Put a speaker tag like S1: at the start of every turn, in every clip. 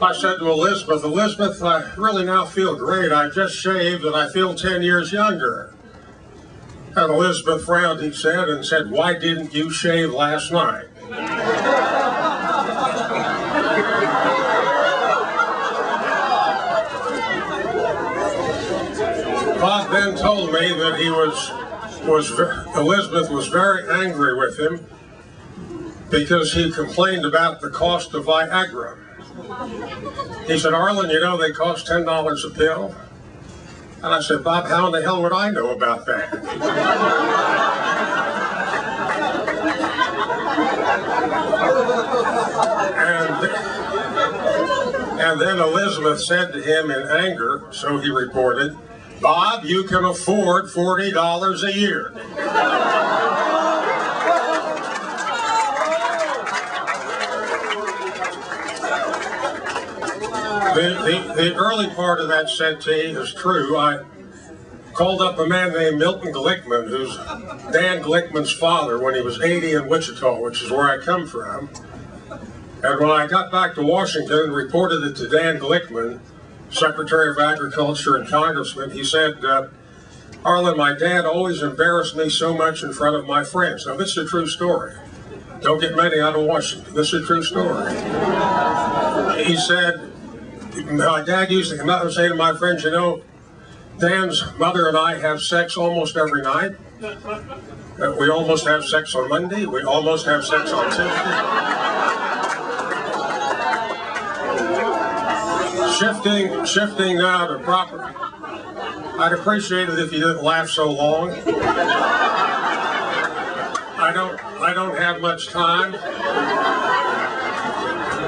S1: I said to Elizabeth, Elizabeth, I really now feel great. I just shaved and I feel 10 years younger. And Elizabeth frowned, he said, and said, why didn't you shave last night? Bob then told me that Elizabeth was very angry with him because he complained about the cost of Viagra. He said, Arlen, you know they cost $10 a pill? And I said, Bob, how in the hell would I know about that? And then Elizabeth said to him in anger, so he reported, Bob, you can afford $40 a year. The early part of that settee is true. I called up a man named Milton Glickman, who's Dan Glickman's father, when he was 80 in Wichita, which is where I come from. And when I got back to Washington and reported it to Dan Glickman, Secretary of Agriculture and Congressman, he said, Arlen, my dad always embarrassed me so much in front of my friends. Now, this is a true story. Don't get many out of Washington. This is a true story. He said, my dad used to come out and say to my friends, you know, Dan's mother and I have sex almost every night. We almost have sex on Monday. We almost have sex on Tuesday. Shifting now to property. I'd appreciate it if you didn't laugh so long. I don't have much time.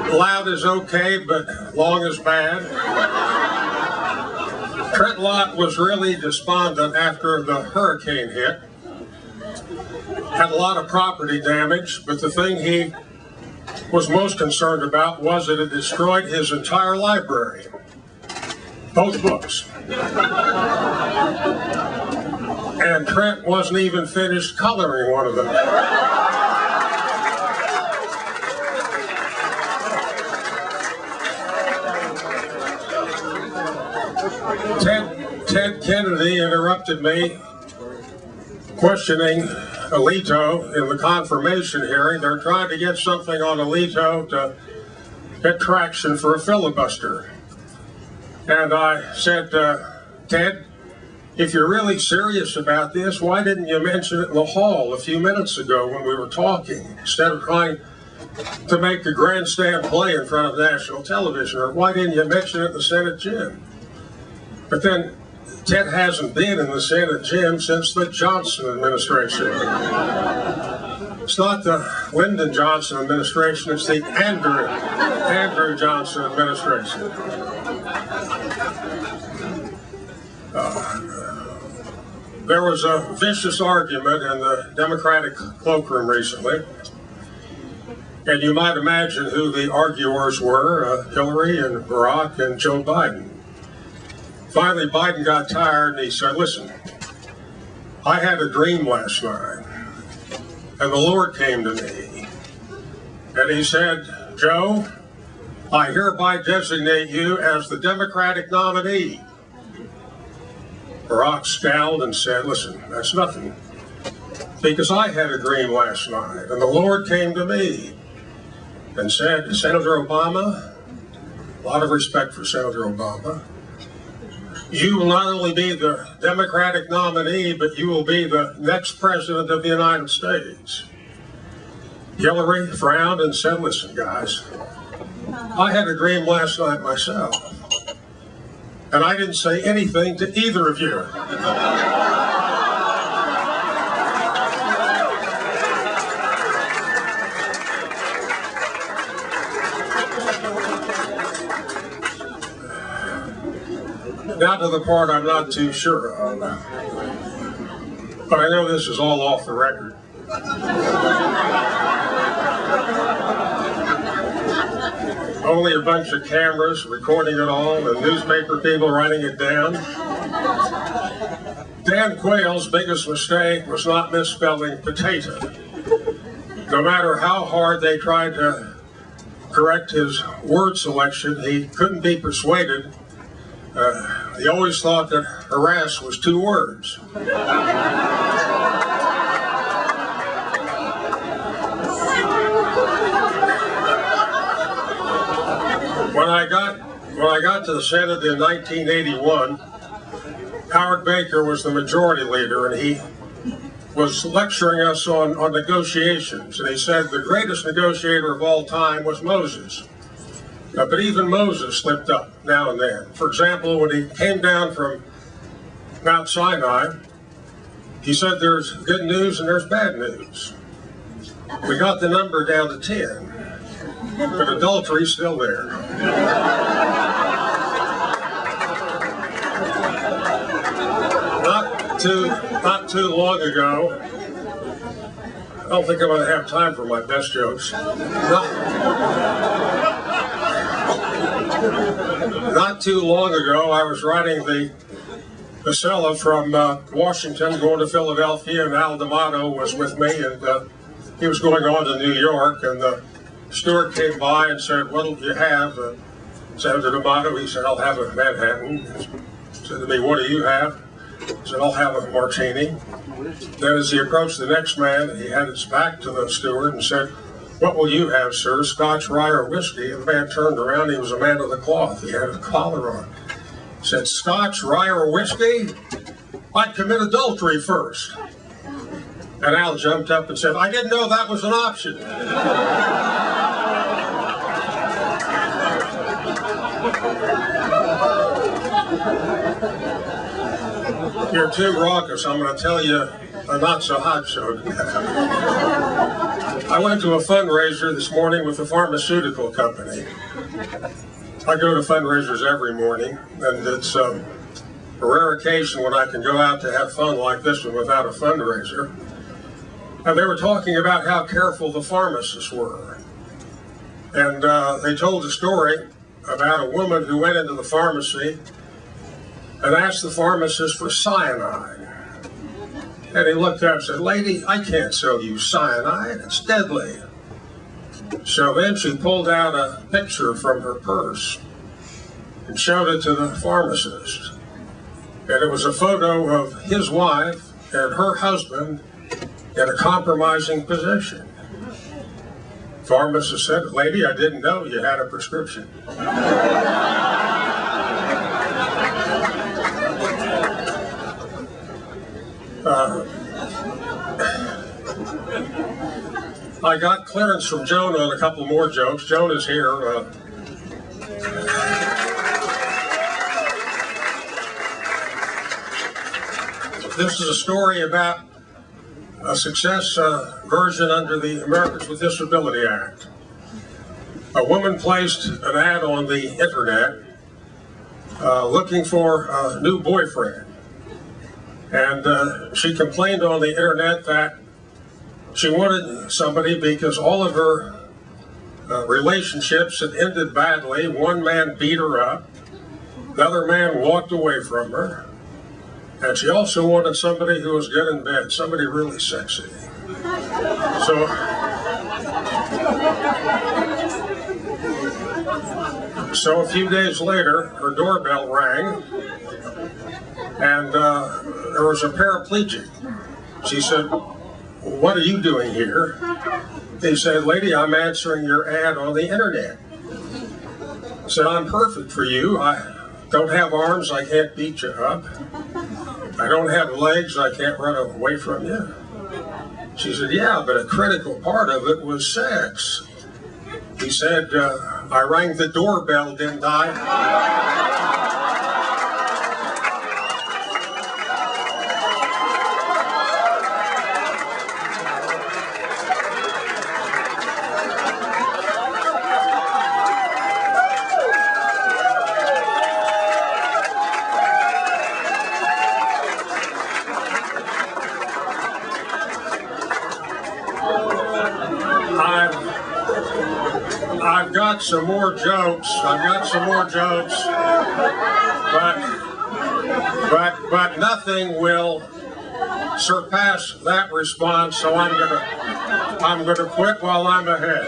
S1: Loud is okay, but long is bad. Trent Lott was really despondent after the hurricane hit. Had a lot of property damage, but the thing he was most concerned about was that it destroyed his entire library. Both books. And Trent wasn't even finished coloring one of them. Ted Kennedy interrupted me questioning Alito in the confirmation hearing. They're trying to get something on Alito to get traction for a filibuster. And I said, Ted, if you're really serious about this, why didn't you mention it in the hall a few minutes ago when we were talking, instead of trying to make a grandstand play in front of national television? Or why didn't you mention it in the Senate gym? But then Ted hasn't been in the Senate gym since the Johnson administration. It's not the Lyndon Johnson administration, it's the Andrew Johnson administration. There was a vicious argument in the Democratic cloakroom recently, and you might imagine who the arguers were, Hillary and Barack and Joe Biden. Finally, Biden got tired and he said, listen, I had a dream last night, and the Lord came to me, and he said, Joe, I hereby designate you as the Democratic nominee. Barack scowled and said, listen, that's nothing, because I had a dream last night, and the Lord came to me and said, Senator Obama, a lot of respect for Senator Obama, you will not only be the Democratic nominee, but you will be the next president of the United States. Hillary frowned and said, listen, guys, I had a dream last night myself, and I didn't say anything to either of you. Now to the part I'm not too sure of, but I know this is all off the record. Only a bunch of cameras recording it all, and newspaper people writing it down. Dan Quayle's biggest mistake was not misspelling potato. No matter how hard they tried to correct his word selection. He couldn't be persuaded. He always thought that harass was 2 words. When I got to the Senate in 1981, Howard Baker was the majority leader, and he was lecturing us on negotiations. And he said the greatest negotiator of all time was Moses. But even Moses slipped up now and then. For example, when he came down from Mount Sinai, he said there's good news and there's bad news. We got the number down to 10, but adultery's still there. Not too long ago, I don't think I'm going to have time for my best jokes. Not too long ago, I was riding the Acela from Washington going to Philadelphia, and Al D'Amato was with me, and he was going on to New York, and the steward came by and said, "What'll you have?" Said to D'Amato, he said, "I'll have a Manhattan." He said to me, "What do you have?" He said, "I'll have a martini." Then as he approached the next man, he had his back to the steward and said, "What will you have, sir, Scotch, rye, or whiskey?" And the man turned around. He was a man of the cloth. He had a collar on. He said, "Scotch, rye, or whiskey? I'd commit adultery first." And Al jumped up and said, "I didn't know that was an option." You're too raucous. I'm going to tell you a not-so-hot joke. I went to a fundraiser this morning with a pharmaceutical company. I go to fundraisers every morning, and it's a rare occasion when I can go out to have fun like this one without a fundraiser. And they were talking about how careful the pharmacists were. And they told a story about a woman who went into the pharmacy and asked the pharmacist for cyanide. And he looked up and said, "Lady, I can't sell you cyanide, it's deadly." So then she pulled out a picture from her purse and showed it to the pharmacist. And it was a photo of his wife and her husband in a compromising position. Pharmacist said, "Lady, I didn't know you had a prescription." I got clearance from Joan on a couple more jokes. Joan is here. This is a story about a success version under the Americans with Disability Act. A woman placed an ad on the internet looking for a new boyfriend. And she complained on the internet that she wanted somebody because all of her relationships had ended badly. One man beat her up, another man walked away from her, and she also wanted somebody who was good in bed, somebody really sexy. So a few days later, her doorbell rang, and there was a paraplegic. She said, "What are you doing here?" He said, "Lady, I'm answering your ad on the internet." I said, "I'm perfect for you. I don't have arms, I can't beat you up. I don't have legs, I can't run away from you." She said, "Yeah, but a critical part of it was sex." He said, "I rang the doorbell, didn't I?" I've got some more jokes. But nothing will surpass that response. So I'm gonna quit while I'm ahead.